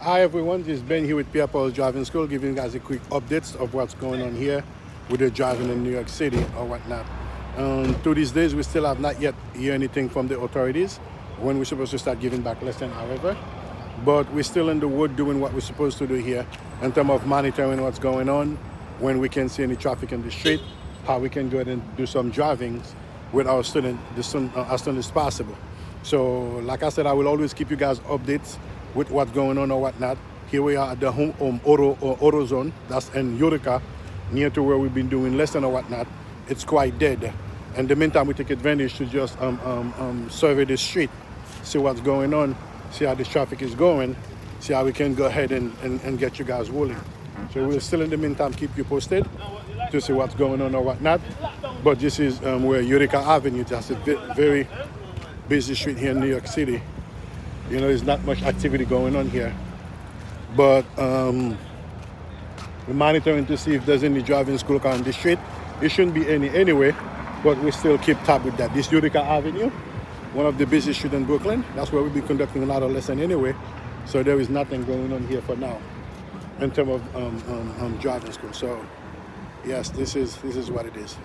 Hi everyone, this is Ben here with Pierre Paul's Driving School, giving you guys a quick updates of what's going on here with the driving in New York City or whatnot. To these days, we still have not yet heard anything from the authorities when we're supposed to start giving back lesson, however. But we're still in the wood doing what we're supposed to do here in terms of monitoring what's going on, when we can see any traffic in the street, how we can go ahead and do some driving with our student as soon as possible. So like I said, I will always keep you guys updates with what's going on or whatnot. Here we are at the auto zone, that's in Utica, near to where we've been doing lesson or whatnot. It's quite dead. In the meantime, we take advantage to just survey the street, see what's going on, see how the traffic is going, see how we can go ahead and get you guys rolling. So we'll still in the meantime keep you posted to see what's going on or whatnot. But this is where Utica Avenue, that's a very busy street here in New York City. You know, there's not much activity going on here. But we're monitoring to see if there's any driving school car on the street. It shouldn't be any anyway, but we still keep tab with that. This Utica Avenue, one of the busiest streets in Brooklyn. That's where we'll be conducting a lot of lesson anyway. So there is nothing going on here for now in terms of driving school. So yes, this is what it is.